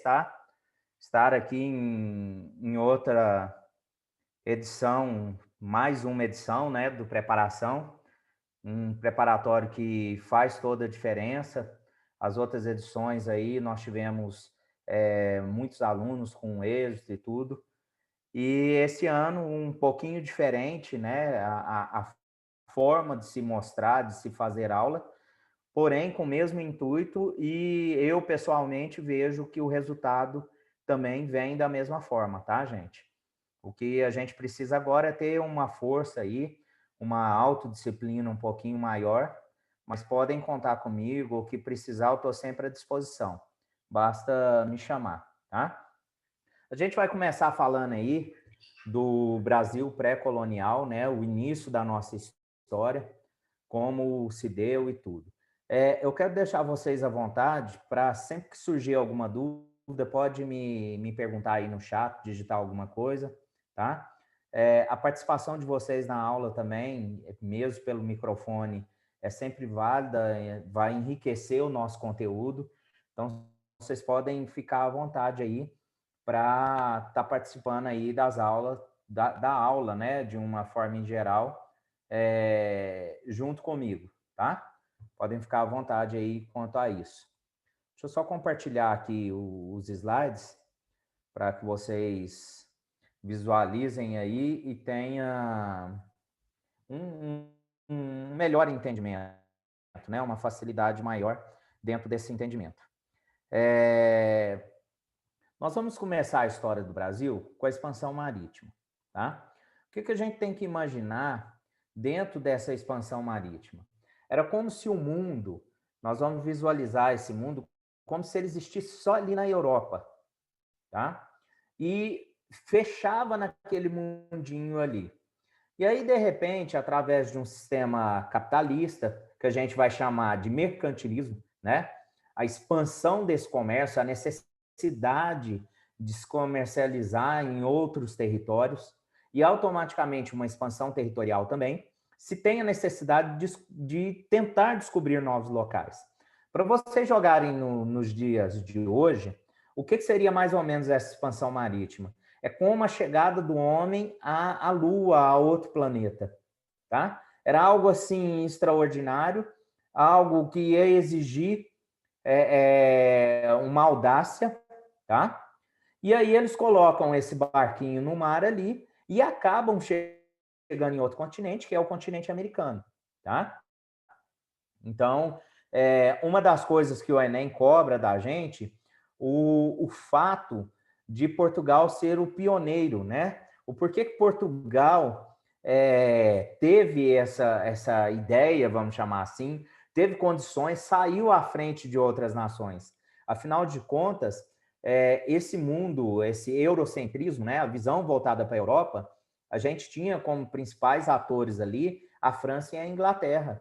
tá? Estar aqui em outra edição, mais uma edição, né, do Preparação, um preparatório que faz toda a diferença. As outras edições aí nós tivemos muitos alunos com êxito e tudo. E esse ano um pouquinho diferente, né, a forma de se mostrar, de se fazer aula, porém com o mesmo intuito, e eu pessoalmente vejo que o resultado também vem da mesma forma, tá, gente? O que a gente precisa agora é ter uma força aí, uma autodisciplina um pouquinho maior, mas podem contar comigo, o que precisar eu estou sempre à disposição. Basta me chamar, tá? A gente vai começar falando aí do Brasil pré-colonial, né? O início da nossa história, como se deu e tudo. Eu quero deixar vocês à vontade para sempre que surgir alguma dúvida, pode me perguntar aí no chat, digitar alguma coisa, tá? A participação de vocês na aula também, mesmo pelo microfone, é sempre válida, vai enriquecer o nosso conteúdo. Então, vocês podem ficar à vontade aí para estar participando aí das aulas, da aula, né, de uma forma em geral, junto comigo, tá? Podem ficar à vontade aí quanto a isso. Deixa eu só compartilhar aqui os slides para que vocês visualizem aí e tenha um melhor entendimento, né? Uma facilidade maior dentro desse entendimento. Nós vamos começar a história do Brasil com a expansão marítima, tá? O que a gente tem que imaginar dentro dessa expansão marítima? Era como se o mundo, nós vamos visualizar esse mundo como se ele existisse só ali na Europa, tá? E fechava naquele mundinho ali. E aí, de repente, através de um sistema capitalista, que a gente vai chamar de mercantilismo, né? A expansão desse comércio, a necessidade de se comercializar em outros territórios e automaticamente uma expansão territorial também, se tem a necessidade de tentar descobrir novos locais. Para vocês jogarem nos dias de hoje, o que seria mais ou menos essa expansão marítima? É como a chegada do homem à Lua, a outro planeta, tá? Era algo assim extraordinário, algo que ia exigir uma audácia, tá? E aí eles colocam esse barquinho no mar ali e acabam chegando em outro continente, que é o continente americano, tá? Então, uma das coisas que o Enem cobra da gente, o fato de Portugal ser o pioneiro, né? O porquê que Portugal teve essa ideia, vamos chamar assim, teve condições, saiu à frente de outras nações. Afinal de contas, esse mundo, esse eurocentrismo, né, a visão voltada para a Europa, a gente tinha como principais atores ali a França e a Inglaterra.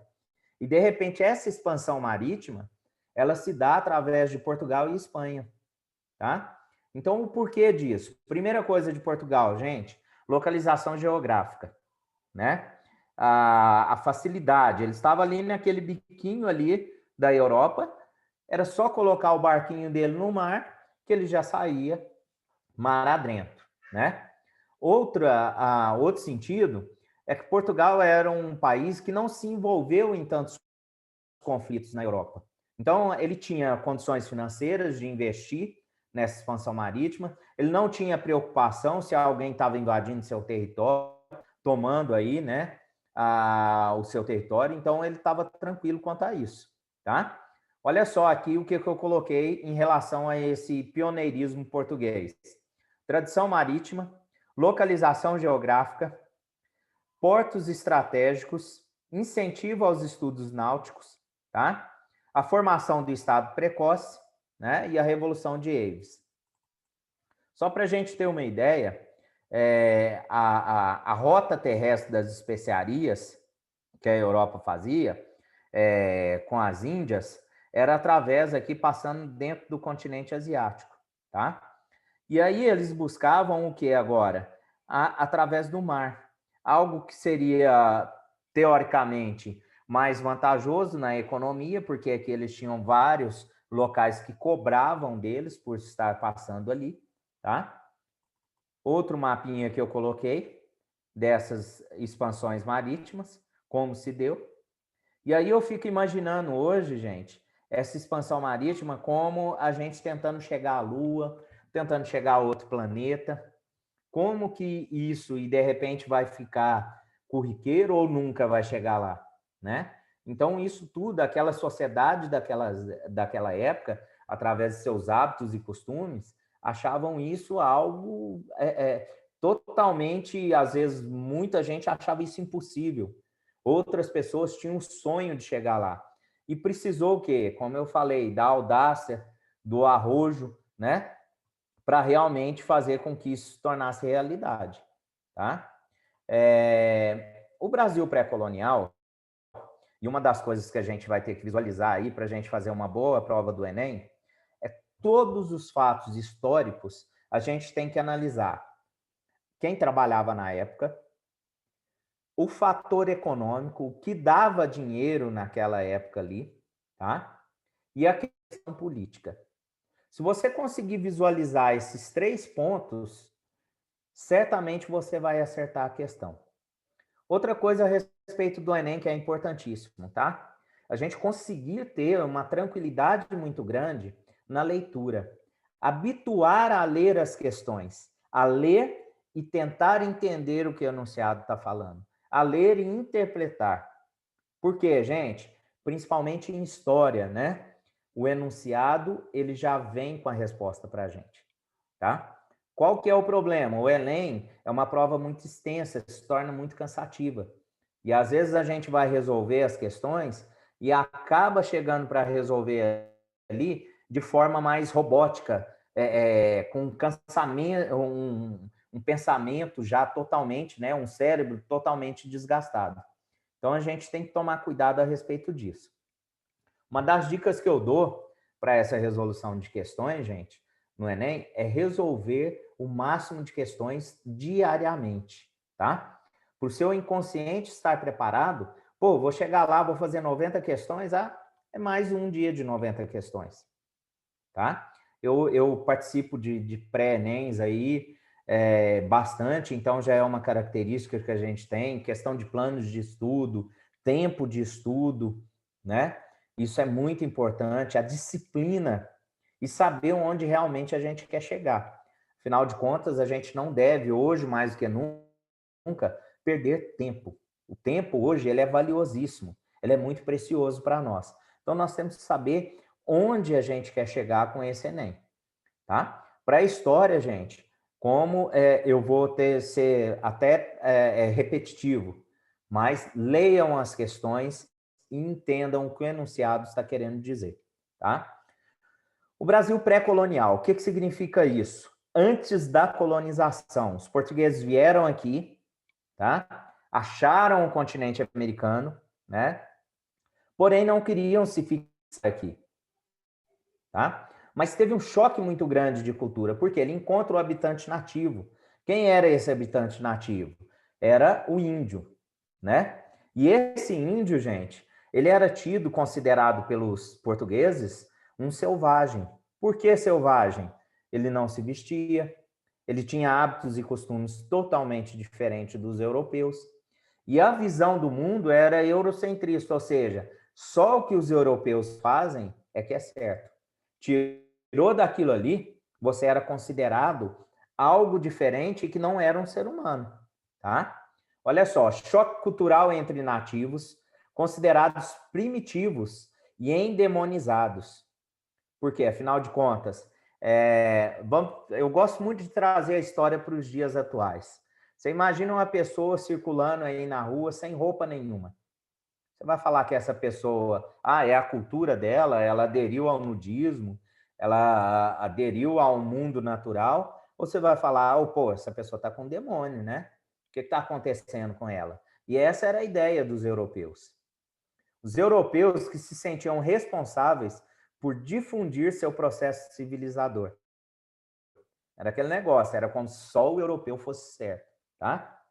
E, de repente, essa expansão marítima, ela se dá através de Portugal e Espanha, tá? Então, o porquê disso? Primeira coisa de Portugal, gente, localização geográfica, né? A facilidade, ele estava ali naquele biquinho ali da Europa, era só colocar o barquinho dele no mar, que ele já saía mar adentro, né? Outro sentido é que Portugal era um país que não se envolveu em tantos conflitos na Europa. Então, ele tinha condições financeiras de investir nessa expansão marítima, ele não tinha preocupação se alguém estava invadindo seu território, tomando aí, né, o seu território, então ele estava tranquilo quanto a isso, tá? Olha só aqui o que eu coloquei em relação a esse pioneirismo português. Tradição marítima, localização geográfica, portos estratégicos, incentivo aos estudos náuticos, tá? A formação do Estado precoce, né? E a Revolução de Aves. Só para a gente ter uma ideia, a rota terrestre das especiarias que a Europa fazia com as Índias era através aqui, passando dentro do continente asiático, tá? E aí eles buscavam o que agora? Através do mar. Algo que seria, teoricamente, mais vantajoso na economia, porque aqui eles tinham vários locais que cobravam deles por estar passando ali, tá? Outro mapinha que eu coloquei dessas expansões marítimas, como se deu. E aí eu fico imaginando hoje, gente, essa expansão marítima como a gente tentando chegar à Lua, tentando chegar a outro planeta. Como que isso, e de repente vai ficar corriqueiro ou nunca vai chegar lá, né? Então, isso tudo, aquela sociedade daquela época, através de seus hábitos e costumes, achavam isso algo totalmente, às vezes, muita gente achava isso impossível. Outras pessoas tinham o sonho de chegar lá. E precisou o quê? Como eu falei, da audácia, do arrojo, né? Para realmente fazer com que isso se tornasse realidade, tá? O Brasil pré-colonial, e uma das coisas que a gente vai ter que visualizar aí para a gente fazer uma boa prova do Enem, é todos os fatos históricos a gente tem que analisar quem trabalhava na época, o fator econômico, o que dava dinheiro naquela época ali, tá? E a questão política. Se você conseguir visualizar esses 3 pontos, certamente você vai acertar a questão. Outra coisa a respeito do Enem que é importantíssimo, tá? A gente conseguir ter uma tranquilidade muito grande na leitura. Habituar a ler as questões, a ler e tentar entender o que o enunciado está falando, a ler e interpretar. Por quê, gente? Principalmente em história, né? O enunciado, ele já vem com a resposta para a gente, tá? Qual que é o problema? O Enem é uma prova muito extensa, se torna muito cansativa. E às vezes a gente vai resolver as questões e acaba chegando para resolver ali de forma mais robótica, com cansamento, um pensamento já totalmente, né, um cérebro totalmente desgastado. Então a gente tem que tomar cuidado a respeito disso. Uma das dicas que eu dou para essa resolução de questões, gente, no Enem, é resolver o máximo de questões diariamente, tá? Para o seu inconsciente estar preparado, pô, vou chegar lá, vou fazer 90 questões, é mais um dia de 90 questões, tá? Eu participo de pré-ENEMs aí bastante, então já é uma característica que a gente tem, questão de planos de estudo, tempo de estudo, né? Isso é muito importante, a disciplina e saber onde realmente a gente quer chegar. Afinal de contas, a gente não deve, hoje mais do que nunca, perder tempo. O tempo hoje ele é valiosíssimo, ele é muito precioso para nós. Então, nós temos que saber onde a gente quer chegar com esse Enem, tá? Para a história, gente, como eu vou ser até repetitivo, mas leiam as questões e entendam o que o enunciado está querendo dizer, tá? O Brasil pré-colonial, o que significa isso? Antes da colonização, os portugueses vieram aqui, tá? Acharam o continente americano, né? Porém, não queriam se fixar aqui, tá? Mas teve um choque muito grande de cultura, porque ele encontra o habitante nativo. Quem era esse habitante nativo? Era o índio, né? E esse índio, gente, ele era tido, considerado pelos portugueses, um selvagem. Por que selvagem? Ele não se vestia, ele tinha hábitos e costumes totalmente diferentes dos europeus. E a visão do mundo era eurocentrista, ou seja, só o que os europeus fazem é que é certo. Tirou daquilo ali, você era considerado algo diferente e que não era um ser humano, tá? Olha só, choque cultural entre nativos, considerados primitivos e endemonizados. Por quê? Afinal de contas, eu gosto muito de trazer a história para os dias atuais. Você imagina uma pessoa circulando aí na rua sem roupa nenhuma. Você vai falar que essa pessoa, é a cultura dela, ela aderiu ao nudismo, ela aderiu ao mundo natural, ou você vai falar, pô, essa pessoa está com demônio, né? O que está acontecendo com ela? E essa era a ideia dos europeus. Os europeus que se sentiam responsáveis por difundir seu processo civilizador. Era aquele negócio, era como se só o europeu fosse certo, tá?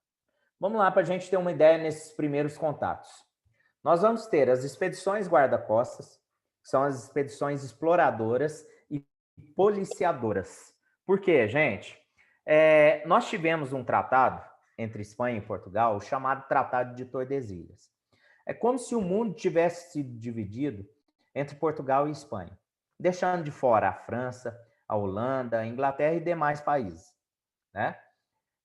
Vamos lá para a gente ter uma ideia nesses primeiros contatos. Nós vamos ter as expedições guarda-costas, que são as expedições exploradoras e policiadoras. Por quê, gente? Nós tivemos um tratado entre Espanha e Portugal, chamado Tratado de Tordesilhas. É como se o mundo tivesse sido dividido entre Portugal e Espanha, deixando de fora a França, a Holanda, a Inglaterra e demais países, né?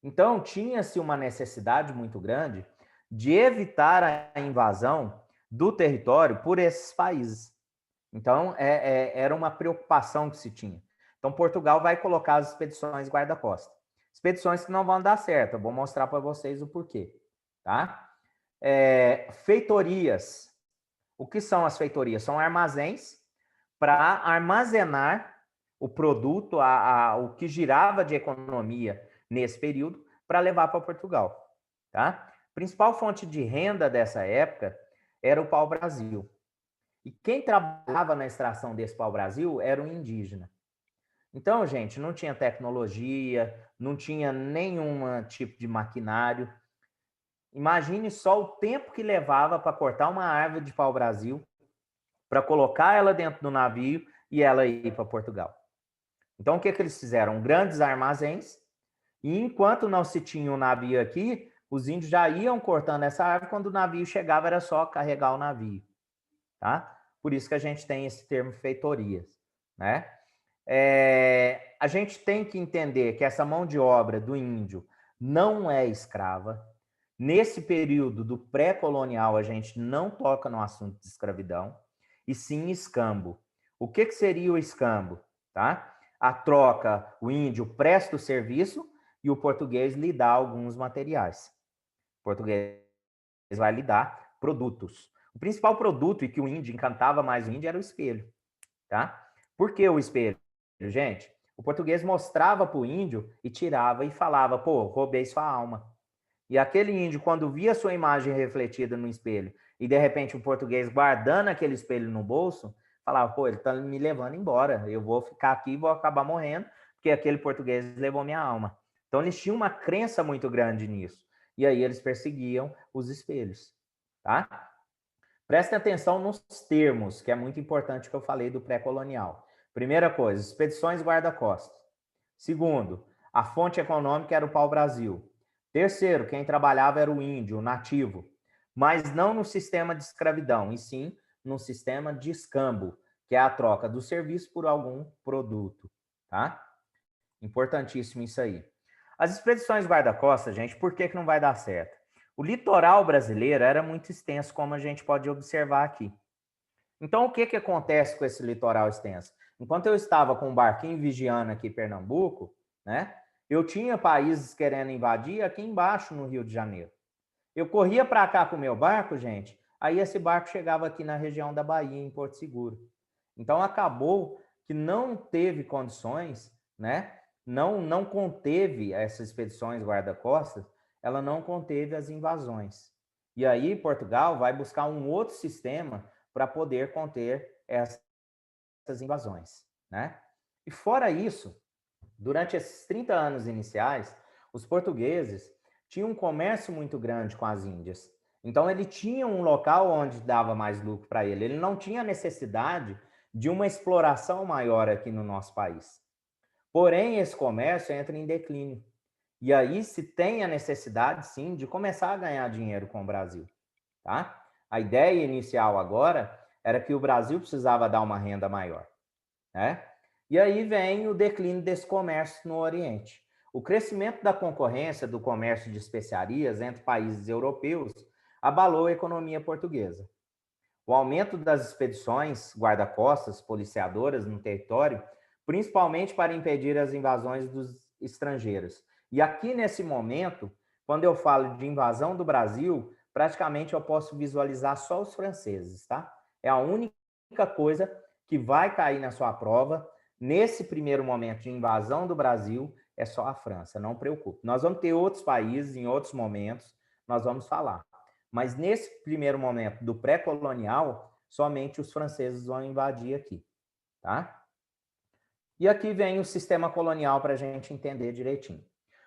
Então, tinha-se uma necessidade muito grande de evitar a invasão do território por esses países. Então, era uma preocupação que se tinha. Então, Portugal vai colocar as expedições guarda-costa. Expedições que não vão dar certo, eu vou mostrar para vocês o porquê, tá? Feitorias. O que são as feitorias? São armazéns para armazenar o produto, o que girava de economia nesse período, para levar para Portugal, tá? Principal fonte de renda dessa época era o pau-brasil. E quem trabalhava na extração desse pau-brasil era o indígena. Então, gente, não tinha tecnologia, não tinha nenhum tipo de maquinário. Imagine só o tempo que levava para cortar uma árvore de pau-brasil, para colocar ela dentro do navio e ela ir para Portugal. Então, o que eles fizeram? Grandes armazéns, e enquanto não se tinha um navio aqui, os índios já iam cortando essa árvore, quando o navio chegava era só carregar o navio, tá? Por isso que a gente tem esse termo feitorias, né? A gente tem que entender que essa mão de obra do índio não é escrava. Nesse período do pré-colonial, a gente não toca no assunto de escravidão, e sim escambo. O que seria o escambo? Tá? A troca, o índio presta o serviço e o português lhe dá alguns materiais. O português vai lhe dar produtos. O principal produto, e que o índio encantava mais o índio, era o espelho. Tá? Por que o espelho, gente? O português mostrava para o índio e tirava e falava, pô, roubei sua alma. E aquele índio, quando via sua imagem refletida no espelho, e de repente o português guardando aquele espelho no bolso, falava, pô, ele tá me levando embora, eu vou ficar aqui e vou acabar morrendo, porque aquele português levou minha alma. Então eles tinham uma crença muito grande nisso. E aí eles perseguiam os espelhos, tá? Prestem atenção nos termos, que é muito importante que eu falei do pré-colonial. Primeira coisa, expedições guarda-costas. Segundo, a fonte econômica era o pau-brasil. Terceiro, quem trabalhava era o índio, o nativo, mas não no sistema de escravidão, e sim no sistema de escambo, que é a troca do serviço por algum produto, tá? Importantíssimo isso aí. As expedições guarda-costas, gente, por que não vai dar certo? O litoral brasileiro era muito extenso, como a gente pode observar aqui. Então, o que acontece com esse litoral extenso? Enquanto eu estava com um barquinho vigiando aqui em Pernambuco, né, eu tinha países querendo invadir aqui embaixo no Rio de Janeiro. Eu corria para cá com o meu barco, gente, aí esse barco chegava aqui na região da Bahia, em Porto Seguro. Então, acabou que não teve condições, né, não conteve essas expedições guarda-costas, ela não conteve as invasões. E aí Portugal vai buscar um outro sistema para poder conter essas invasões, né? E fora isso, durante esses 30 anos iniciais, os portugueses tinham um comércio muito grande com as Índias. Então ele tinha um local onde dava mais lucro para ele. Ele não tinha necessidade de uma exploração maior aqui no nosso país. Porém, esse comércio entra em declínio. E aí se tem a necessidade, sim, de começar a ganhar dinheiro com o Brasil, tá? A ideia inicial agora era que o Brasil precisava dar uma renda maior, né? E aí vem o declínio desse comércio no Oriente. O crescimento da concorrência do comércio de especiarias entre países europeus abalou a economia portuguesa. O aumento das expedições guarda-costas, policiadoras no território, principalmente para impedir as invasões dos estrangeiros. E aqui nesse momento, quando eu falo de invasão do Brasil, praticamente eu posso visualizar só os franceses, tá? É a única coisa que vai cair na sua prova. Nesse primeiro momento de invasão do Brasil, é só a França, não preocupe. Nós vamos ter outros países em outros momentos, nós vamos falar. Mas nesse primeiro momento do pré-colonial, somente os franceses vão invadir aqui, tá? E aqui vem o sistema colonial para a gente entender direitinho.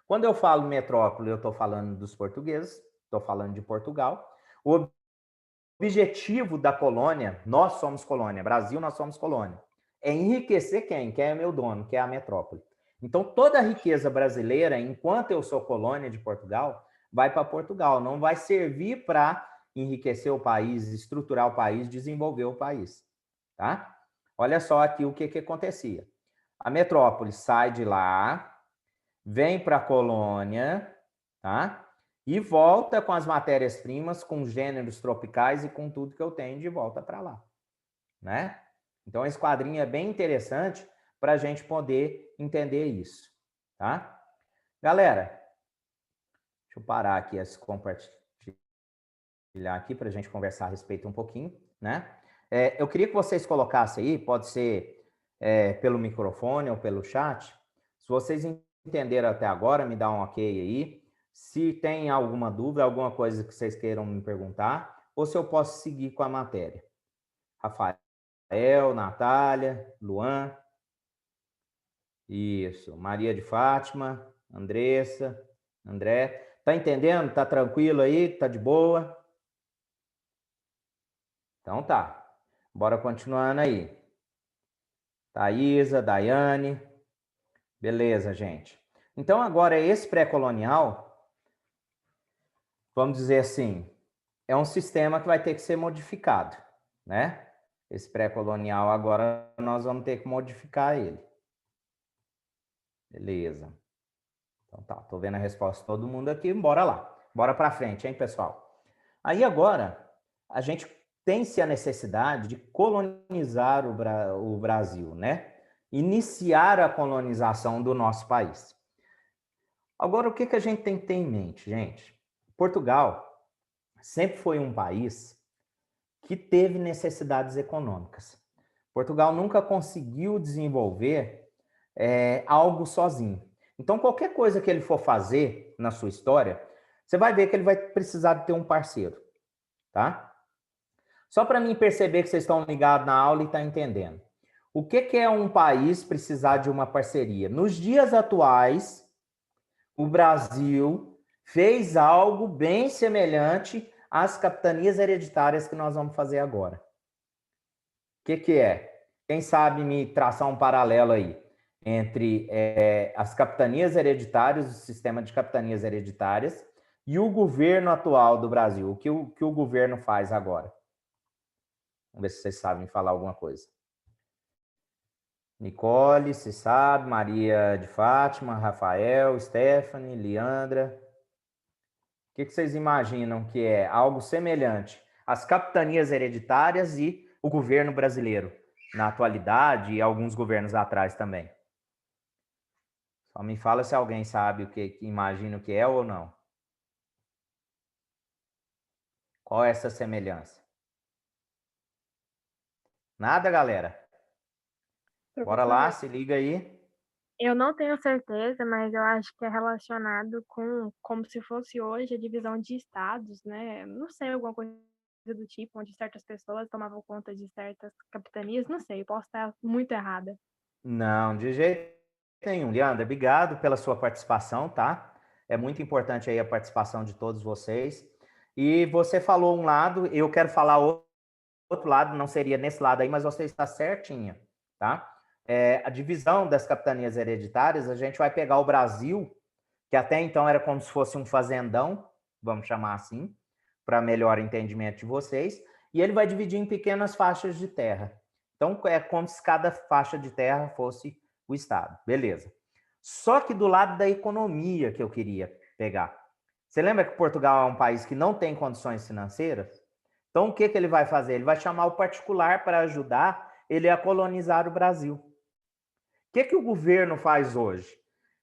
Quando eu falo metrópole, eu estou falando dos portugueses, estou falando de Portugal. O objetivo da colônia, nós somos colônia, Brasil, nós somos colônia, é enriquecer quem? Quem é meu dono, que é a metrópole. Então, toda a riqueza brasileira, enquanto eu sou colônia de Portugal, vai para Portugal, não vai servir para enriquecer o país, estruturar o país, desenvolver o país, tá? Olha só aqui o que acontecia. A metrópole sai de lá, vem para a colônia, tá? E volta com as matérias-primas, com gêneros tropicais e com tudo que eu tenho de volta para lá, né? Então, esse quadrinho é bem interessante para a gente poder entender isso, tá? Galera, deixa eu parar aqui esse compartilhar aqui para a gente conversar a respeito um pouquinho, né? Eu queria que vocês colocassem aí, pode ser pelo microfone ou pelo chat. Se vocês entenderam até agora, me dá um ok aí. Se tem alguma dúvida, alguma coisa que vocês queiram me perguntar, ou se eu posso seguir com a matéria. Rafael, Natália, Luan. Isso, Maria de Fátima, Andressa, André. Tá entendendo? Tá tranquilo aí? Tá de boa? Então tá. Bora continuando aí. Thaisa, Daiane. Beleza, gente. Então agora esse pré-colonial, vamos dizer assim, é um sistema que vai ter que ser modificado, né? Esse pré-colonial agora nós vamos ter que modificar ele. Beleza. Então tá, tô vendo a resposta de todo mundo aqui, bora lá. Bora para frente, hein, pessoal? Aí agora, a gente tem-se a necessidade de colonizar o Brasil, né? Iniciar a colonização do nosso país. Agora, o que a gente tem que ter em mente, gente? Portugal sempre foi um país que teve necessidades econômicas. Portugal nunca conseguiu desenvolver algo sozinho. Então, qualquer coisa que ele for fazer na sua história, você vai ver que ele vai precisar de ter um parceiro, tá? Só para mim perceber que vocês estão ligados na aula e estão entendendo. O que é um país precisar de uma parceria? Nos dias atuais, o Brasil fez algo bem semelhante às capitanias hereditárias que nós vamos fazer agora. O que é? Quem sabe me traçar um paralelo aí entre as capitanias hereditárias, o sistema de capitanias hereditárias, e o governo atual do Brasil. O que o governo faz agora? Vamos ver se vocês sabem falar alguma coisa. Nicole, se sabe, Maria de Fátima, Rafael, Stephanie, Leandra. O que vocês imaginam que é algo semelhante às capitanias hereditárias e o governo brasileiro, na atualidade e alguns governos atrás também? Só me fala se alguém sabe o que imagina o que é ou não. Qual é essa semelhança? Nada, galera? Bora lá, se liga aí. Eu não tenho certeza, mas eu acho que é relacionado com como se fosse hoje a divisão de estados, né? Não sei, alguma coisa do tipo, onde certas pessoas tomavam conta de certas capitanias, não sei, eu posso estar muito errada. Não, de jeito nenhum. Leandra, obrigado pela sua participação, tá? É muito importante aí a participação de todos vocês. E você falou um lado, eu quero falar outro lado, não seria nesse lado aí, mas você está certinha, tá? A divisão das capitanias hereditárias, a gente vai pegar o Brasil, que até então era como se fosse um fazendão, vamos chamar assim, para melhor entendimento de vocês, e ele vai dividir em pequenas faixas de terra. Então, é como se cada faixa de terra fosse o estado. Beleza. Só que do lado da economia que eu queria pegar. Você lembra que Portugal é um país que não tem condições financeiras? Então, o que ele vai fazer? Ele vai chamar o particular para ajudar ele a colonizar o Brasil. O que o governo faz hoje?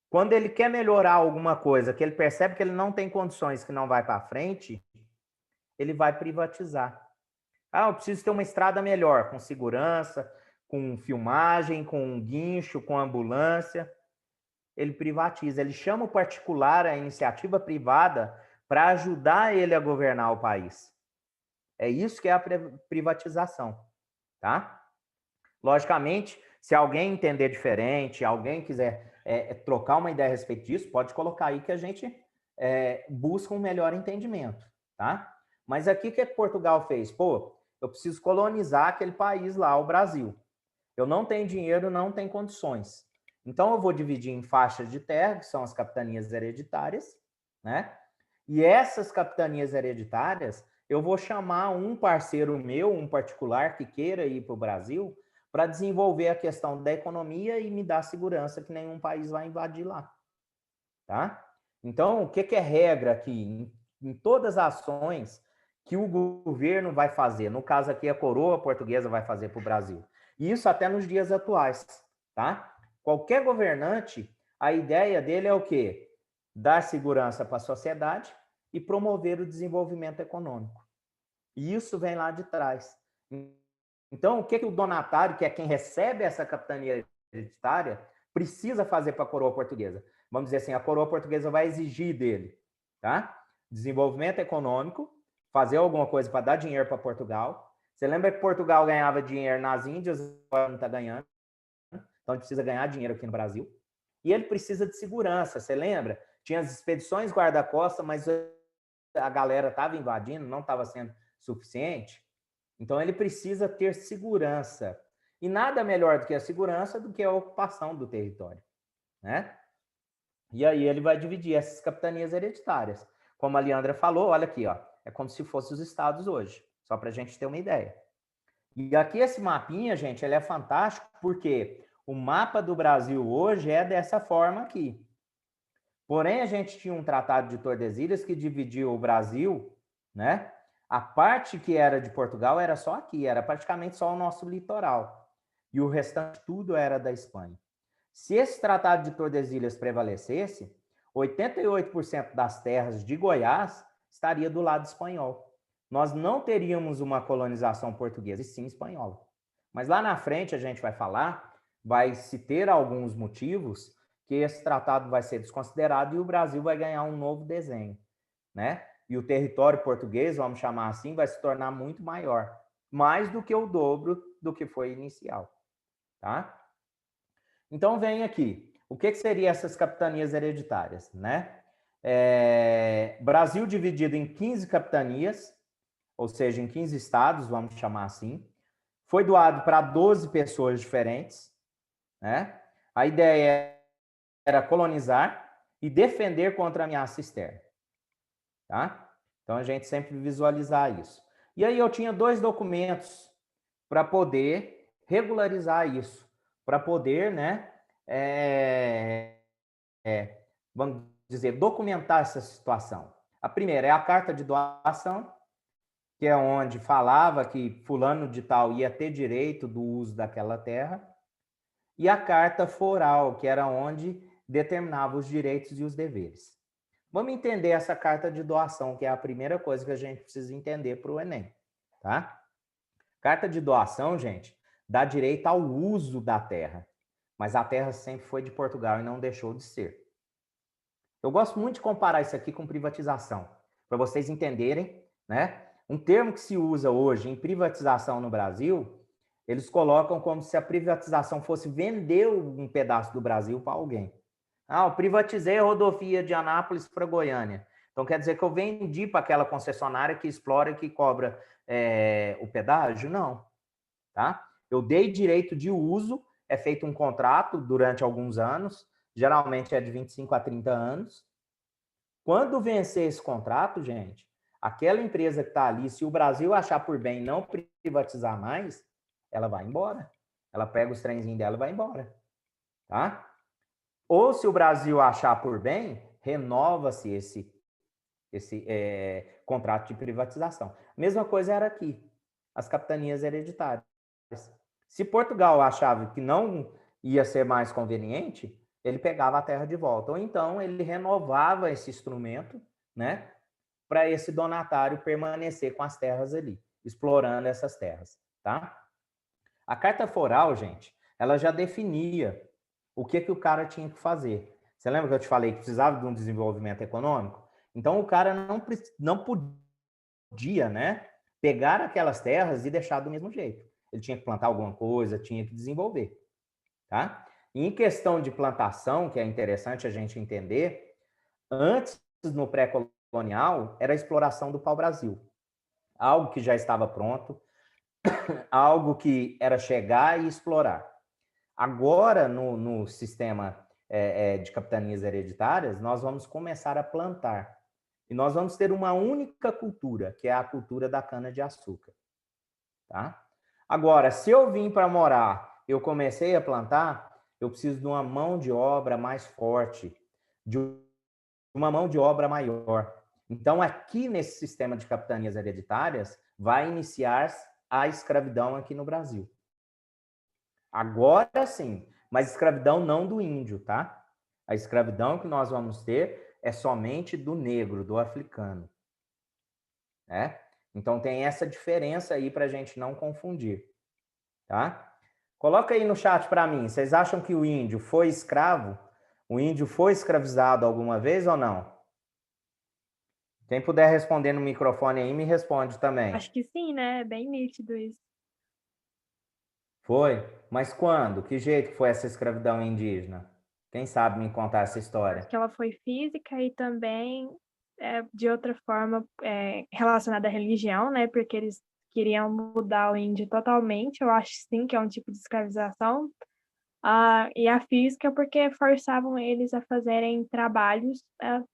Quando ele quer melhorar alguma coisa, que ele percebe que ele não tem condições, que não vai para frente, ele vai privatizar. Ah, eu preciso ter uma estrada melhor, com segurança, com filmagem, com um guincho, com ambulância. Ele privatiza, ele chama o particular, a iniciativa privada, para ajudar ele a governar o país. É isso que é a privatização, tá? Logicamente, se alguém entender diferente, alguém quiser trocar uma ideia a respeito disso, pode colocar aí que a gente busca um melhor entendimento, tá? Mas aqui o que Portugal fez? Pô, eu preciso colonizar aquele país lá, o Brasil. Eu não tenho dinheiro, não tenho condições. Então eu vou dividir em faixas de terra, que são as capitanias hereditárias, né? E essas capitanias hereditárias, eu vou chamar um parceiro meu, um particular que queira ir para o Brasil, para desenvolver a questão da economia e me dar segurança que nenhum país vai invadir lá, tá? Então, o que é regra aqui? Em todas as ações que o governo vai fazer, no caso aqui a coroa portuguesa vai fazer para o Brasil, e isso até nos dias atuais, tá? Qualquer governante, a ideia dele é o quê? Dar segurança para a sociedade e promover o desenvolvimento econômico. E isso vem lá de trás. Então, o que o donatário, que é quem recebe essa capitania hereditária, precisa fazer para a coroa portuguesa? Vamos dizer assim, a coroa portuguesa vai exigir dele, tá? Desenvolvimento econômico, fazer alguma coisa para dar dinheiro para Portugal. Você lembra que Portugal ganhava dinheiro nas Índias, agora não está ganhando. Então, ele precisa ganhar dinheiro aqui no Brasil. E ele precisa de segurança, você lembra? Tinha as expedições guarda-costa, mas a galera estava invadindo, não estava sendo suficiente. Então, ele precisa ter segurança. E nada melhor do que a segurança do que a ocupação do território, né? E aí ele vai dividir essas capitanias hereditárias. Como a Leandra falou, olha aqui, ó, é como se fossem os estados hoje, só para a gente ter uma ideia. E aqui esse mapinha, gente, ele é fantástico porque o mapa do Brasil hoje é dessa forma aqui. Porém, a gente tinha um tratado de Tordesilhas que dividiu o Brasil, né? A parte que era de Portugal era só aqui, era praticamente só o nosso litoral. E o restante tudo era da Espanha. Se esse tratado de Tordesilhas prevalecesse, 88% das terras de Goiás estaria do lado espanhol. Nós não teríamos uma colonização portuguesa, e sim espanhola. Mas lá na frente a gente vai falar, vai se ter alguns motivos que esse tratado vai ser desconsiderado e o Brasil vai ganhar um novo desenho, né? E o território português, vamos chamar assim, vai se tornar muito maior, mais do que o dobro do que foi inicial, tá? Então vem aqui, o que seriam essas capitanias hereditárias, né? Brasil dividido em 15 capitanias, ou seja, em 15 estados, vamos chamar assim. Foi doado para 12 pessoas diferentes, né? A ideia era colonizar e defender contra ameaça externa, tá? Então a gente sempre visualizar isso. E aí eu tinha 2 documentos para poder regularizar isso, para poder, né, vamos dizer, documentar essa situação. A primeira é a carta de doação, que é onde falava que fulano de tal ia ter direito do uso daquela terra, e a carta foral, que era onde determinava os direitos e os deveres. Vamos entender essa carta de doação, que é a primeira coisa que a gente precisa entender para o Enem, tá? Carta de doação, gente, dá direito ao uso da terra, mas a terra sempre foi de Portugal e não deixou de ser. Eu gosto muito de comparar isso aqui com privatização, para vocês entenderem, né? Um termo que se usa hoje em privatização no Brasil, eles colocam como se a privatização fosse vender um pedaço do Brasil para alguém. Ah, eu privatizei a rodovia de Anápolis para Goiânia. Então quer dizer que eu vendi para aquela concessionária que explora e que cobra o pedágio? Não, tá? Eu dei direito de uso, é feito um contrato durante alguns anos, geralmente é de 25 a 30 anos. Quando vencer esse contrato, gente, aquela empresa que está ali, se o Brasil achar por bem não privatizar mais, ela vai embora. Ela pega os trenzinhos dela e vai embora, tá? Ou se o Brasil achar por bem, renova-se esse contrato de privatização. Mesma coisa era aqui, as capitanias hereditárias. Se Portugal achava que não ia ser mais conveniente, ele pegava a terra de volta. Ou então ele renovava esse instrumento, né, para esse donatário permanecer com as terras ali, explorando essas terras, tá? A carta foral, gente, ela já definia o que o cara tinha que fazer. Você lembra que eu te falei que precisava de um desenvolvimento econômico? Então o cara não podia, né, pegar aquelas terras e deixar do mesmo jeito. Ele tinha que plantar alguma coisa, tinha que desenvolver, tá? E em questão de plantação, que é interessante a gente entender, antes, no pré-colonial, era a exploração do pau-brasil. algo que já estava pronto, algo que era chegar e explorar. Agora, no sistema de capitanias hereditárias, nós vamos começar a plantar. E nós vamos ter uma única cultura, que é a cultura da cana-de-açúcar. Tá? Agora, se eu vim para morar, eu comecei a plantar, eu preciso de uma mão de obra mais forte, de uma mão de obra maior. Então, aqui nesse sistema de capitanias hereditárias, vai iniciar a escravidão aqui no Brasil. Agora sim, mas escravidão não do índio, tá? A escravidão que nós vamos ter é somente do negro, do africano. Né? Então tem essa diferença aí para a gente não confundir. Tá? Coloca aí no chat para mim, vocês acham que o índio foi escravo? O índio foi escravizado alguma vez ou não? Quem puder responder no microfone aí, me responde também. Acho que sim, né? É bem nítido isso. Foi? Mas quando? Que jeito que foi essa escravidão indígena? Quem sabe me contar essa história? Acho que ela foi física e também, de outra forma, relacionada à religião, né? Porque eles queriam mudar o índio totalmente. Eu acho sim que é um tipo de escravização. E a física porque forçavam eles a fazerem trabalhos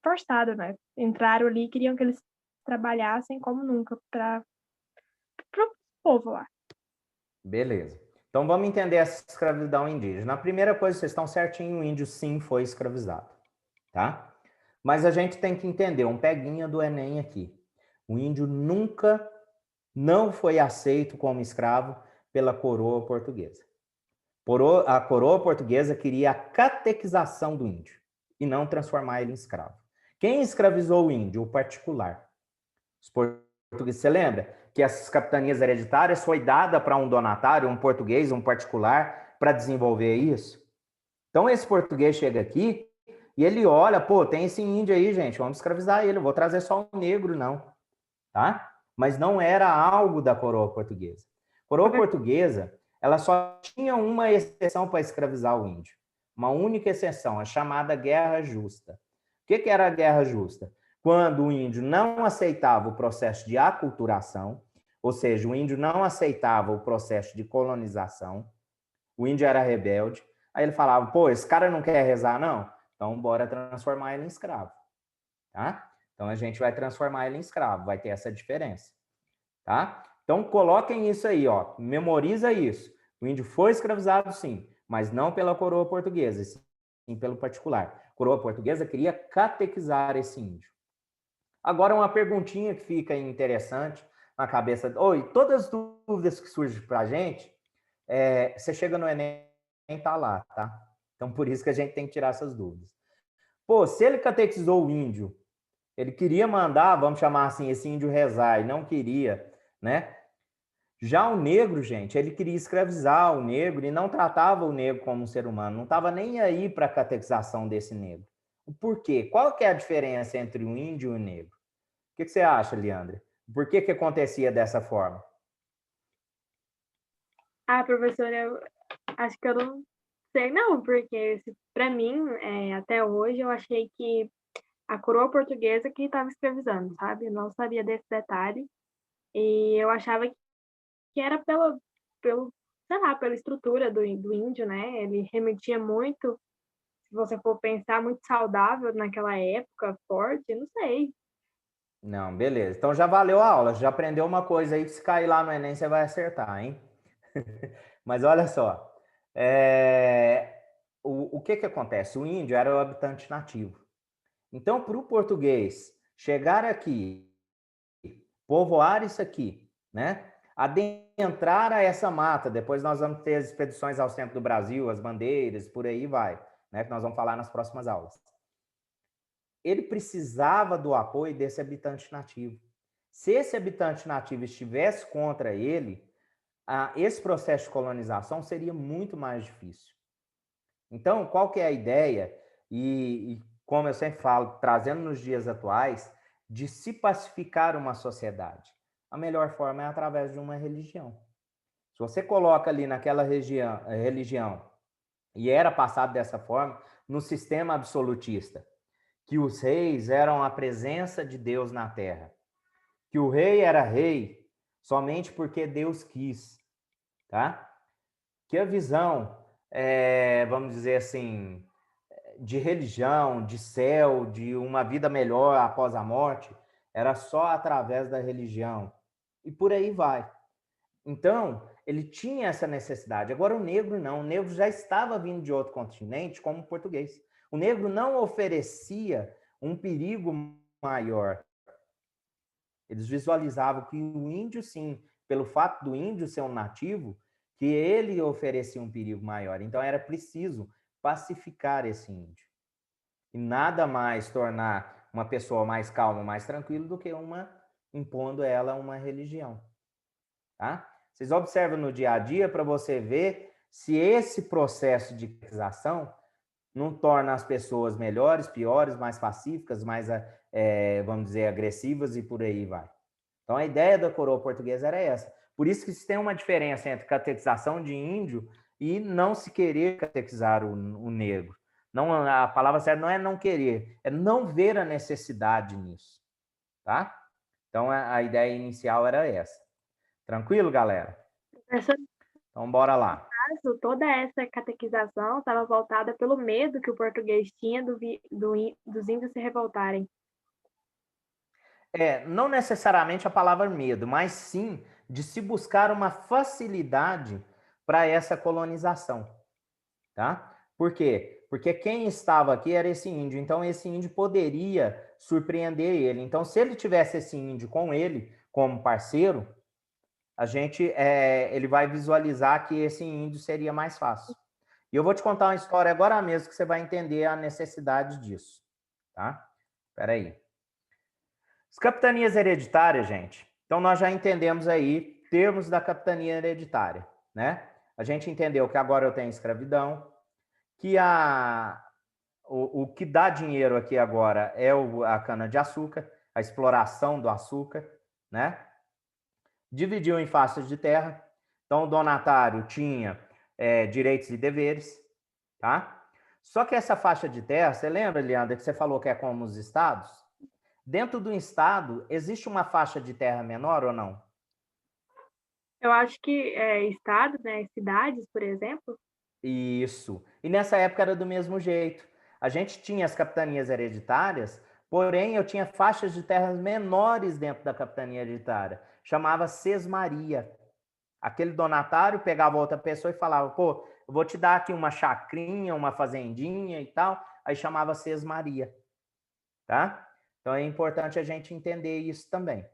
forçados, né? Entraram ali e queriam que eles trabalhassem como nunca para o povo lá. Beleza. Então vamos entender essa escravidão indígena. A primeira coisa, vocês estão certinho, o índio sim foi escravizado, tá? Mas a gente tem que entender, um peguinha do Enem aqui. O índio nunca não foi aceito como escravo pela coroa portuguesa. A coroa portuguesa queria a catequização do índio e não transformar ele em escravo. Quem escravizou o índio? O particular. Os portugueses, você lembra que essas capitanias hereditárias foi dada para um donatário, um português, um particular, para desenvolver isso? Então esse português chega aqui e ele olha, pô, tem esse índio aí, gente, vamos escravizar ele, eu vou trazer só o negro, não. Tá? Mas não era algo da coroa portuguesa. A coroa portuguesa, ela só tinha uma exceção para escravizar o índio. Uma única exceção, a chamada Guerra Justa. O que era a Guerra Justa? Quando o índio não aceitava o processo de aculturação, ou seja, o índio não aceitava o processo de colonização, o índio era rebelde, aí ele falava, pô, esse cara não quer rezar, não? Então, bora transformar ele em escravo. Tá? Então, a gente vai transformar ele em escravo, vai ter essa diferença. Tá? Então, coloquem isso aí, ó, memoriza isso. O índio foi escravizado, sim, mas não pela coroa portuguesa, sim pelo particular. A coroa portuguesa queria catequizar esse índio. Agora, uma perguntinha que fica interessante na cabeça. Oi, todas as dúvidas que surgem para a gente, você chega no Enem e tá lá, tá? Então, por isso que a gente tem que tirar essas dúvidas. Pô, se ele catequizou o índio, ele queria mandar, vamos chamar assim, esse índio rezar, e não queria, né? Já o negro, gente, ele queria escravizar o negro e não tratava o negro como um ser humano, não estava nem aí para a catequização desse negro. Por quê? Qual que é a diferença entre o índio e o negro? O que você acha, Leandra? Por que acontecia dessa forma? Professora, eu acho que eu não sei não, porque para mim, até hoje, eu achei que a coroa portuguesa que estava escravizando, sabe? Eu não sabia desse detalhe e eu achava que era sei lá, pela estrutura do índio, né? Ele remetia muito, se você for pensar, muito saudável naquela época, forte, não sei. Não, beleza. Então já valeu a aula, já aprendeu uma coisa aí que se cair lá no Enem você vai acertar, hein? Mas olha só, o que acontece? O índio era o habitante nativo. Então, para o português chegar aqui, povoar isso aqui, né? Adentrar a essa mata, depois nós vamos ter as expedições ao centro do Brasil, as bandeiras, por aí vai, né? Que nós vamos falar nas próximas aulas. Ele precisava do apoio desse habitante nativo. Se esse habitante nativo estivesse contra ele, esse processo de colonização seria muito mais difícil. Então, qual que é a ideia? E como eu sempre falo, trazendo nos dias atuais, de se pacificar uma sociedade. A melhor forma é através de uma religião. Se você coloca ali naquela religião, e era passado dessa forma, no sistema absolutista, que os reis eram a presença de Deus na terra. que o rei era rei somente porque Deus quis, tá? Que a visão, vamos dizer assim, de religião, de céu, de uma vida melhor após a morte, era só através da religião. E por aí vai. Então, ele tinha essa necessidade. Agora, o negro não. O negro já estava vindo de outro continente, como o português. O negro não oferecia um perigo maior. Eles visualizavam que o índio, sim, pelo fato do índio ser um nativo, que ele oferecia um perigo maior. Então, era preciso pacificar esse índio. E nada mais tornar uma pessoa mais calma, mais tranquila, do que impondo ela uma religião. Tá? Vocês observam no dia a dia para você ver se esse processo de catequização não torna as pessoas melhores, piores, mais pacíficas, mais, vamos dizer, agressivas e por aí vai. Então, a ideia da coroa portuguesa era essa. Por isso que tem uma diferença entre catequização de índio e não se querer catequizar o negro. Não, a palavra certa não é não querer, é não ver a necessidade nisso. Tá? Então, a ideia inicial era essa. Tranquilo, galera? Professor, Então, bora lá. caso, toda essa catequização estava voltada pelo medo que o português tinha dos índios se revoltarem. Não necessariamente a palavra medo, mas sim de se buscar uma facilidade para essa colonização, tá? Por quê? Porque quem estava aqui era esse índio, então esse índio poderia surpreender ele. Então, se ele tivesse esse índio com ele como parceiro, ele vai visualizar que esse índio seria mais fácil. E eu vou te contar uma história agora mesmo que você vai entender a necessidade disso, tá? Espera aí. As capitanias hereditárias, gente. Então, nós já entendemos aí termos da capitania hereditária, né? A gente entendeu que agora eu tenho escravidão, que o que dá dinheiro aqui agora é a cana-de-açúcar, a exploração do açúcar, né? Dividiu em faixas de terra. Então, o donatário tinha direitos e deveres, tá? Só que essa faixa de terra, você lembra, Leandra, que você falou que é como os estados? Dentro do estado, existe uma faixa de terra menor ou não? Eu acho que estados, né, cidades, por exemplo. Isso. E nessa época era do mesmo jeito. A gente tinha as capitanias hereditárias, porém eu tinha faixas de terras menores dentro da capitania hereditária. Chamava sesmaria. Aquele donatário pegava outra pessoa e falava, pô, eu vou te dar aqui uma chacrinha, uma fazendinha e tal. Aí chamava sesmaria, tá? Então é importante a gente entender isso também.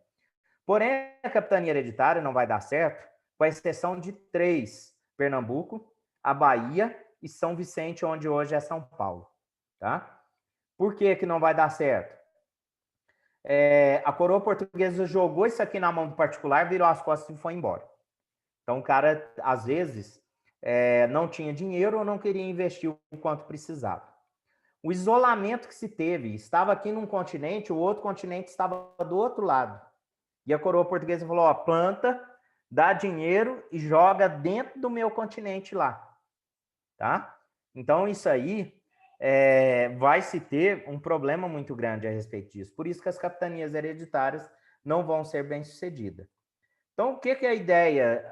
Porém, a capitania hereditária não vai dar certo, com a exceção de 3, Pernambuco, a Bahia e São Vicente, onde hoje é São Paulo. Tá? Por que que não vai dar certo? A coroa portuguesa jogou isso aqui na mão do particular, virou as costas e foi embora. Então, o cara, às vezes, não tinha dinheiro ou não queria investir o quanto precisava. O isolamento que se teve, estava aqui num continente, o outro continente estava do outro lado. E a coroa portuguesa falou, ó, planta, dá dinheiro e joga dentro do meu continente lá, tá? Então, isso aí vai se ter um problema muito grande a respeito disso. Por isso que as capitanias hereditárias não vão ser bem-sucedidas. Então, o que é a ideia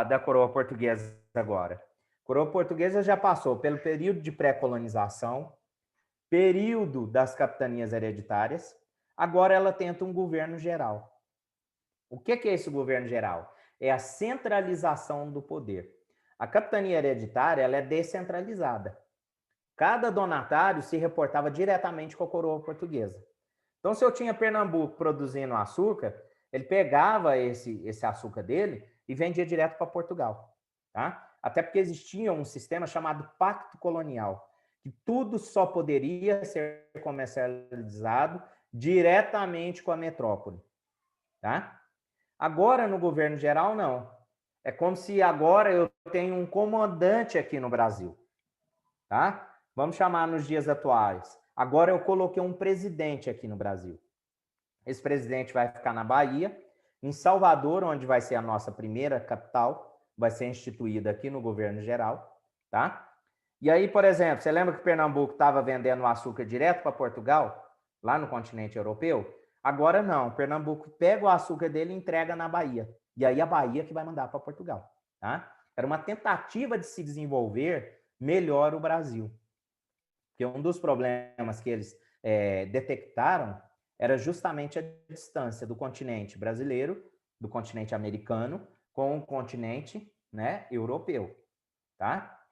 da coroa portuguesa agora? A coroa portuguesa já passou pelo período de pré-colonização, período das capitanias hereditárias, agora ela tenta um governo geral. O que é esse governo geral? É a centralização do poder. A capitania hereditária ela é descentralizada. Cada donatário se reportava diretamente com a coroa portuguesa. Então, se eu tinha Pernambuco produzindo açúcar, ele pegava esse açúcar dele e vendia direto para Portugal. Tá? Até porque existia um sistema chamado Pacto Colonial, que tudo só poderia ser comercializado diretamente com a metrópole. Tá? Agora, no governo geral, não. É como se agora eu tenho um comandante aqui no Brasil. Tá? Vamos chamar nos dias atuais. Agora eu coloquei um presidente aqui no Brasil. Esse presidente vai ficar na Bahia, em Salvador, onde vai ser a nossa primeira capital, vai ser instituída aqui no governo geral. Tá? E aí, por exemplo, você lembra que Pernambuco estava vendendo açúcar direto para Portugal, lá no continente europeu? Agora não, Pernambuco pega o açúcar dele e entrega na Bahia. E aí a Bahia que vai mandar para Portugal. Tá? Era uma tentativa de se desenvolver melhor o Brasil. Porque um dos problemas que eles detectaram era justamente a distância do continente brasileiro, do continente americano, com o continente, né, europeu. Tá?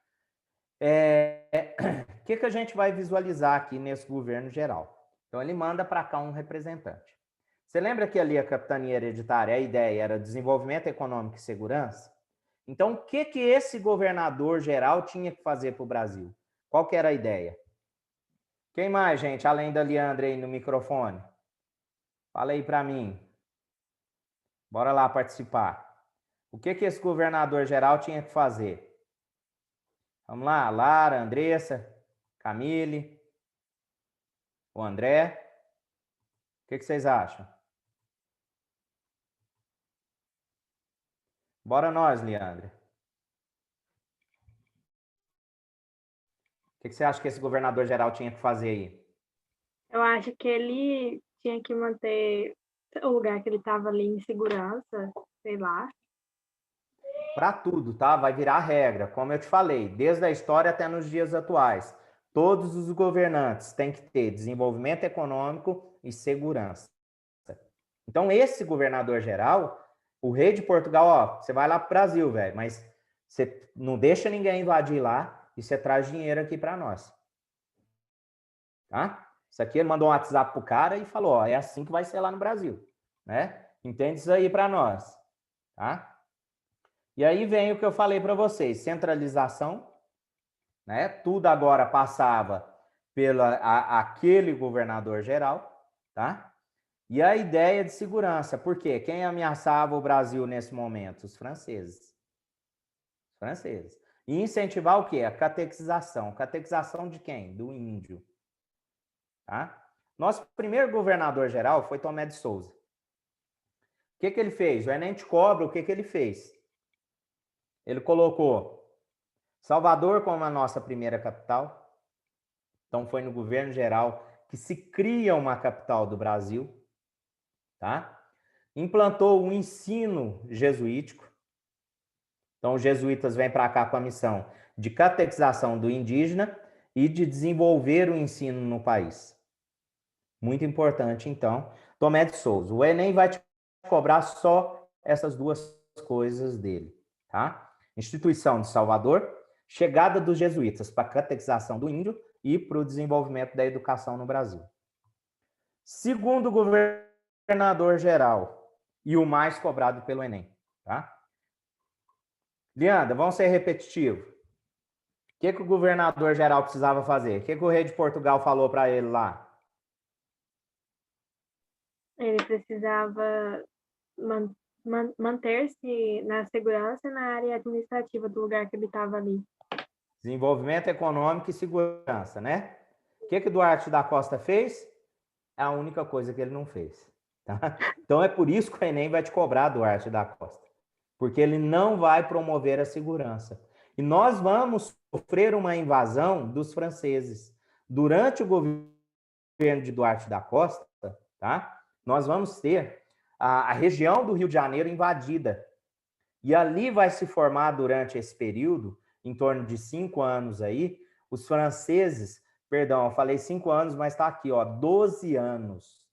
O que a gente vai visualizar aqui nesse governo geral? Então, ele manda para cá um representante. Você lembra que ali a capitania hereditária, a ideia era desenvolvimento econômico e segurança? Então, o que esse governador geral tinha que fazer para o Brasil? Qual que era a ideia? Quem mais, gente, além da Leandra aí no microfone? Fala aí para mim. Bora lá participar. O que esse governador geral tinha que fazer? Vamos lá, Lara, Andressa, Camille, o André. O que vocês acham? Bora nós, Leandro. O que você acha que esse governador geral tinha que fazer aí? Eu acho que ele tinha que manter o lugar que ele estava ali em segurança, sei lá. Para tudo, tá? Vai virar regra, como eu te falei, desde a história até nos dias atuais. Todos os governantes têm que ter desenvolvimento econômico e segurança. Então, esse governador geral, o rei de Portugal, ó, você vai lá para o Brasil, velho, mas você não deixa ninguém invadir lá e você traz dinheiro aqui para nós. Tá? Isso aqui ele mandou um WhatsApp pro cara e falou, ó, é assim que vai ser lá no Brasil, né? Entende isso aí para nós, tá? E aí vem o que eu falei para vocês, centralização, né? Tudo agora passava pela aquele governador geral, tá? E a ideia de segurança, por quê? Quem ameaçava o Brasil nesse momento? Os franceses. Os franceses. E incentivar o quê? A catequização. Catequização de quem? Do índio. Tá? Nosso primeiro governador geral foi Tomé de Souza. O que ele fez? O Enem te cobra, o que ele fez? Ele colocou Salvador como a nossa primeira capital. Então foi no governo geral que se cria uma capital do Brasil. Tá? Implantou o ensino jesuítico. Então, os jesuítas vêm para cá com a missão de catequização do indígena e de desenvolver o ensino no país. Muito importante, então. Tomé de Souza. O Enem vai te cobrar só essas duas coisas dele, tá? Instituição de Salvador, chegada dos jesuítas para a catequização do índio e para o desenvolvimento da educação no Brasil. Segundo governador geral e o mais cobrado pelo Enem, tá? Leandra, vamos ser repetitivos. O que o governador geral precisava fazer? O que o rei de Portugal falou para ele lá? Ele precisava manter-se na segurança e na área administrativa do lugar que ele estava ali. Desenvolvimento econômico e segurança, né? O que Duarte da Costa fez? É a única coisa que ele não fez. Tá? Então é por isso que o Enem vai te cobrar, Duarte da Costa. Porque ele não vai promover a segurança. E nós vamos sofrer uma invasão dos franceses. Durante o governo de Duarte da Costa, tá? Nós vamos ter a região do Rio de Janeiro invadida. E ali vai se formar, durante esse período, em torno de 5 anos aí, os franceses, perdão, eu falei 5 anos, mas está aqui, ó, 12 anos.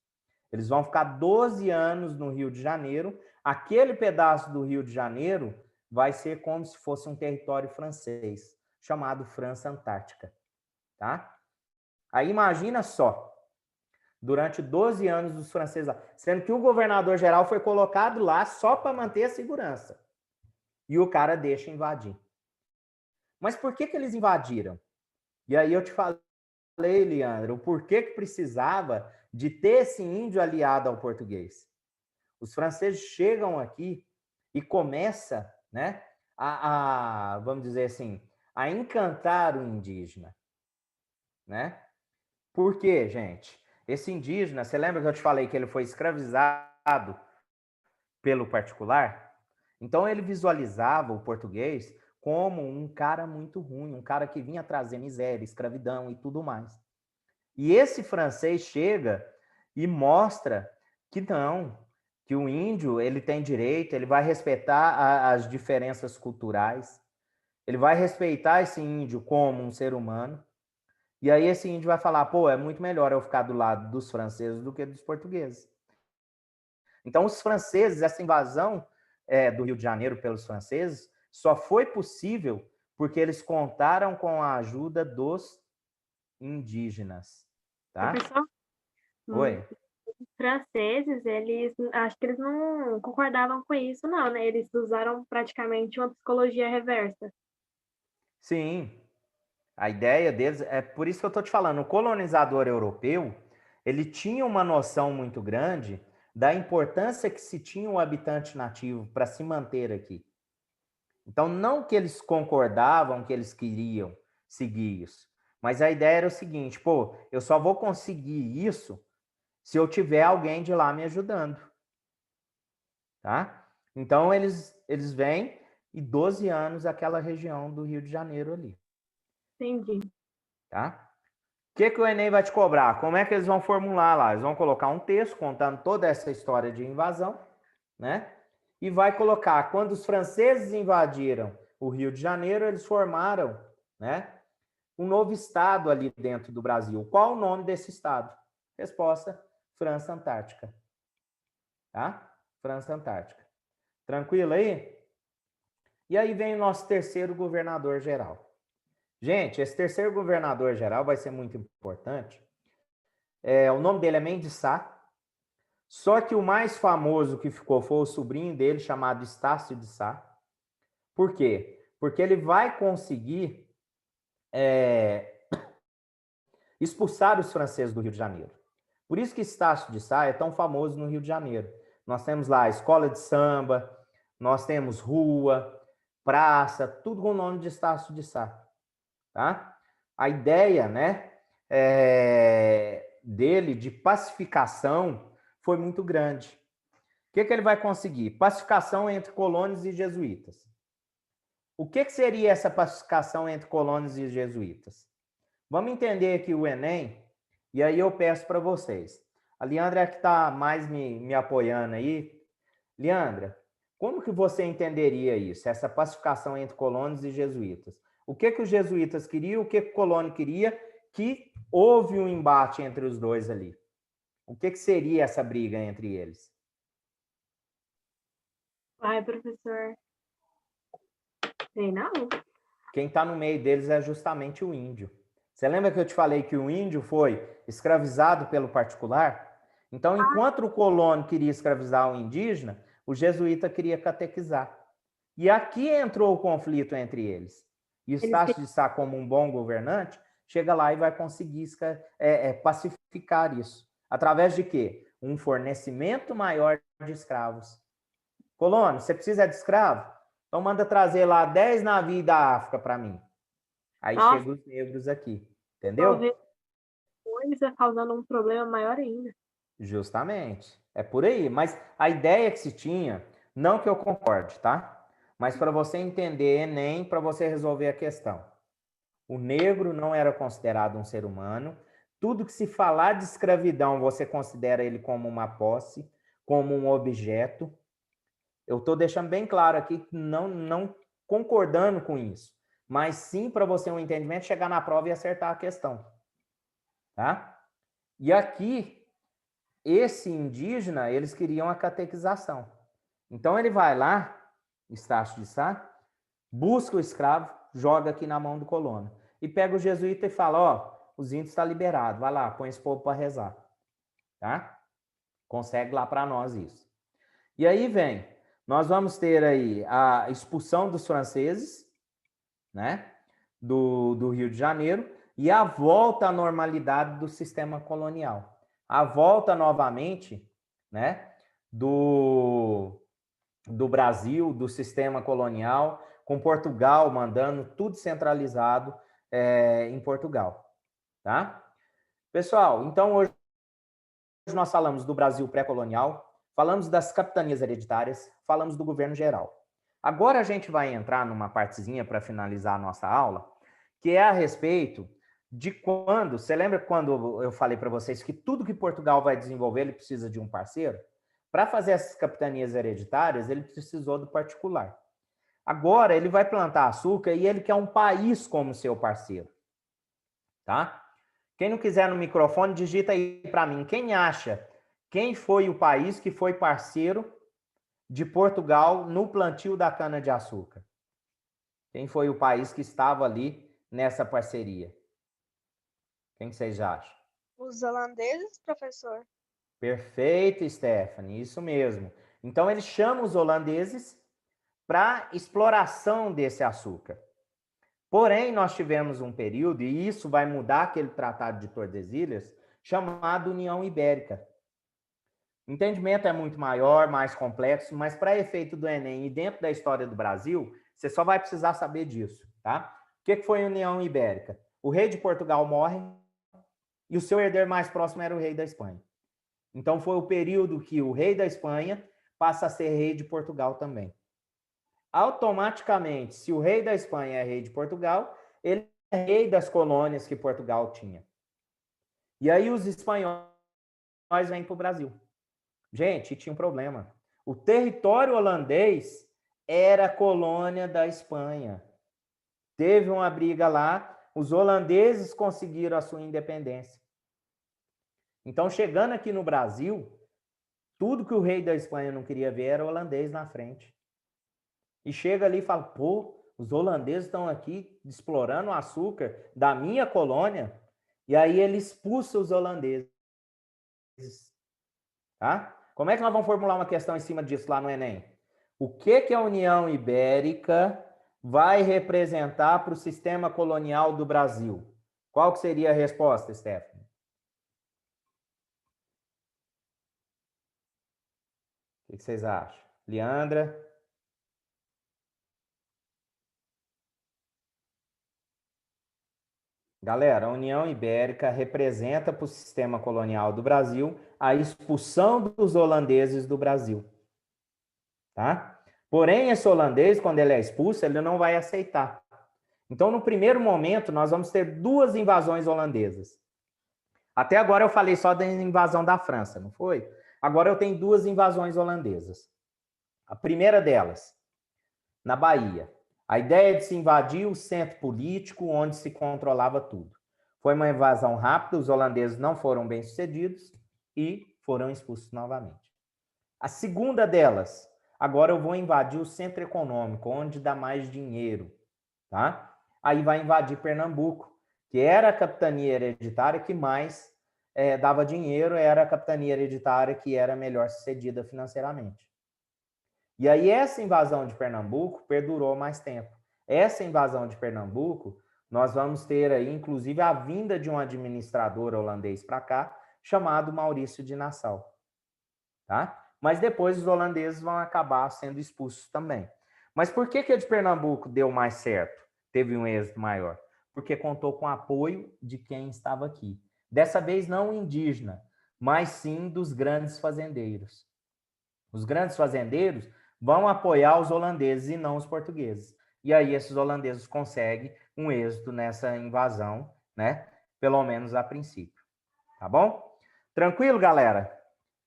Eles vão ficar 12 anos no Rio de Janeiro. Aquele pedaço do Rio de Janeiro vai ser como se fosse um território francês, chamado França Antártica, tá? Aí imagina só, durante 12 anos dos franceses lá, sendo que o governador geral foi colocado lá só para manter a segurança. E o cara deixa invadir. Mas por que eles invadiram? E aí eu te falei, Leandro, o porquê que precisava de ter esse índio aliado ao português. Os franceses chegam aqui e começam, né, vamos dizer assim, a encantar o indígena, né? Por quê, gente? Esse indígena, você lembra que eu te falei que ele foi escravizado pelo particular? Então ele visualizava o português como um cara muito ruim, um cara que vinha trazer miséria, escravidão e tudo mais. E esse francês chega e mostra que o índio ele tem direito, ele vai respeitar as diferenças culturais, ele vai respeitar esse índio como um ser humano, e aí esse índio vai falar, pô, é muito melhor eu ficar do lado dos franceses do que dos portugueses. Então, os franceses, essa invasão do Rio de Janeiro pelos franceses, só foi possível porque eles contaram com a ajuda dos indígenas, tá? Professor, Oi? os franceses, eles, acho que eles não concordavam com isso, não, né? Eles usaram praticamente uma psicologia reversa. Sim, a ideia deles, é por isso que eu estou te falando, o colonizador europeu, ele tinha uma noção muito grande da importância que se tinha o habitante nativo para se manter aqui. Então, não que eles concordavam que eles queriam seguir isso, mas a ideia era o seguinte, pô, eu só vou conseguir isso se eu tiver alguém de lá me ajudando, tá? Então, eles vêm e 12 anos aquela região do Rio de Janeiro ali, Entendi. tá? O que o Enem vai te cobrar? Como é que eles vão formular lá? Eles vão colocar um texto contando toda essa história de invasão, né? E vai colocar, quando os franceses invadiram o Rio de Janeiro, eles formaram, né, um novo estado ali dentro do Brasil. Qual o nome desse estado? Resposta: França Antártica. Tá? França Antártica. Tranquilo aí? E aí vem o nosso terceiro governador geral. Gente, esse terceiro governador geral vai ser muito importante. O nome dele é Mendes Sá. Só que o mais famoso que ficou foi o sobrinho dele, chamado Estácio de Sá. Por quê? Porque ele vai conseguir expulsar os franceses do Rio de Janeiro. Por isso que Estácio de Sá é tão famoso no Rio de Janeiro. Nós temos lá escola de samba, nós temos rua, praça, tudo com o nome de Estácio de Sá. Tá? A ideia, né, dele de pacificação foi muito grande. O que ele vai conseguir? Pacificação entre colônias e jesuítas. O que seria essa pacificação entre colônias e jesuítas? Vamos entender aqui o Enem, e aí eu peço para vocês. A Leandra é que está mais me apoiando aí. Leandra, como que você entenderia isso, essa pacificação entre colônias e jesuítas? O que os jesuítas queriam, o que o colônia queria, que houve um embate entre os dois ali? O que seria essa briga entre eles? Ai, professor, sei não. Quem está no meio deles é justamente o índio. Você lembra que eu te falei que o índio foi escravizado pelo particular? Então, enquanto o colono queria escravizar o indígena, o jesuíta queria catequizar. E aqui entrou o conflito entre eles. E Eles Estácio de Sá, como um bom governante, chega lá e vai conseguir pacificar isso. Através de quê? Um fornecimento maior de escravos. Colono, você precisa de escravo? Então manda trazer lá 10 navios da África para mim. Aí Nossa, chegam os negros aqui, entendeu? talvez coisa causando um problema maior ainda. Justamente. É por aí. Mas a ideia que se tinha, não que eu concorde, tá? Mas para você entender, nem para você resolver a questão. O negro não era considerado um ser humano. Tudo que se falar de escravidão, você considera ele como uma posse, como um objeto. Eu estou deixando bem claro aqui que não concordando com isso, mas sim para você um entendimento, chegar na prova e acertar a questão. Tá? E aqui, esse indígena, eles queriam a catequização. Então ele vai lá, Estácio de Sá, busca o escravo, joga aqui na mão do colono. E pega o jesuíta e fala, ó, os índios estão liberados, vai lá, põe esse povo para rezar. Tá? Consegue lá para nós isso. E aí vem, nós vamos ter aí a expulsão dos franceses, né, do Rio de Janeiro, e a volta à normalidade do sistema colonial. A volta novamente, né, do Brasil, do sistema colonial, com Portugal mandando tudo centralizado em Portugal. Tá? Pessoal, então hoje nós falamos do Brasil pré-colonial, falamos das capitanias hereditárias, falamos do governo geral. Agora a gente vai entrar numa partezinha para finalizar a nossa aula, que é a respeito de quando... Você lembra quando eu falei para vocês que tudo que Portugal vai desenvolver, ele precisa de um parceiro? Para fazer essas capitanias hereditárias, ele precisou do particular. Agora, ele vai plantar açúcar e ele quer um país como seu parceiro. Tá? Quem não quiser no microfone, digita aí para mim. Quem acha quem foi o país que foi parceiro de Portugal no plantio da cana-de-açúcar? Quem foi o país que estava ali nessa parceria? Quem vocês acham? Os holandeses, professor? Perfeito, Stephanie, isso mesmo. Então, ele chama os holandeses para exploração desse açúcar. Porém, nós tivemos um período, e isso vai mudar aquele Tratado de Tordesilhas, chamado União Ibérica. O entendimento é muito maior, mais complexo, mas para efeito do Enem e dentro da história do Brasil, você só vai precisar saber disso, tá? O que foi a União Ibérica? O rei de Portugal morre e o seu herdeiro mais próximo era o rei da Espanha. Então, foi o período que o rei da Espanha passa a ser rei de Portugal também. Automaticamente, se o rei da Espanha é rei de Portugal, ele é rei das colônias que Portugal tinha. E aí os espanhóis vêm para o Brasil. Gente, tinha um problema. O território holandês era colônia da Espanha. Teve uma briga lá, os holandeses conseguiram a sua independência. Então, chegando aqui no Brasil, tudo que o rei da Espanha não queria ver era holandês na frente. E chega ali e fala, pô, os holandeses estão aqui explorando o açúcar da minha colônia, e aí ele expulsa os holandeses. Tá? Como é que nós vamos formular uma questão em cima disso lá no Enem? O que a União Ibérica vai representar para o sistema colonial do Brasil? Qual que seria a resposta, Stephanie? O que vocês acham? Leandra? Galera, a União Ibérica representa para o sistema colonial do Brasil a expulsão dos holandeses do Brasil. Tá? Porém, esse holandês, quando ele é expulso, ele não vai aceitar. Então, no primeiro momento, nós vamos ter duas invasões holandesas. Até agora eu falei só da invasão da França, não foi? Agora eu tenho duas invasões holandesas. A primeira delas, na Bahia. A ideia de se invadir o centro político onde se controlava tudo. Foi uma invasão rápida, os holandeses não foram bem-sucedidos e foram expulsos novamente. A segunda delas, agora eu vou invadir o centro econômico, onde dá mais dinheiro, tá? Aí vai invadir Pernambuco, que era a capitania hereditária que mais dava dinheiro, era a capitania hereditária que era melhor sucedida financeiramente. E aí essa invasão de Pernambuco perdurou mais tempo. Essa invasão de Pernambuco, nós vamos ter aí, inclusive, a vinda de um administrador holandês para cá, chamado Maurício de Nassau. Tá? Mas depois os holandeses vão acabar sendo expulsos também. Mas por que a de Pernambuco deu mais certo? Teve um êxito maior? Porque contou com o apoio de quem estava aqui. Dessa vez não indígena, mas sim dos grandes fazendeiros. Os grandes fazendeiros vão apoiar os holandeses e não os portugueses. E aí esses holandeses conseguem um êxito nessa invasão, né? Pelo menos a princípio. Tá bom? Tranquilo, galera?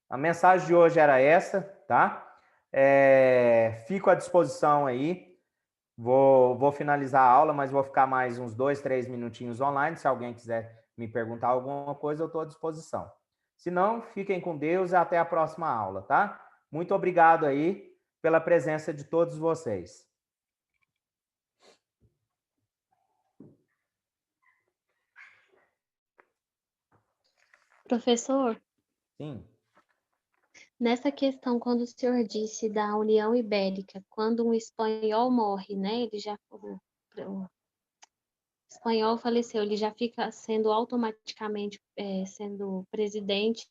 A mensagem de hoje era essa, tá? Fico à disposição aí. Vou finalizar a aula, mas vou ficar mais uns 2, 3 minutinhos online. Se alguém quiser me perguntar alguma coisa, eu estou à disposição. Se não, fiquem com Deus e até a próxima aula, tá? Muito obrigado aí pela presença de todos vocês. Professor, Sim. nessa questão, quando o senhor disse da União Ibérica, quando um espanhol morre, né, o espanhol faleceu, ele já fica sendo automaticamente sendo presidente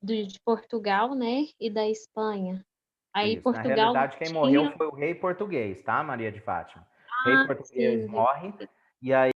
de Portugal, né, e da Espanha. Aí Isso. Na Portugal realidade, quem morreu foi o rei português, tá, Maria de Fátima? O rei português sim, morre, e aí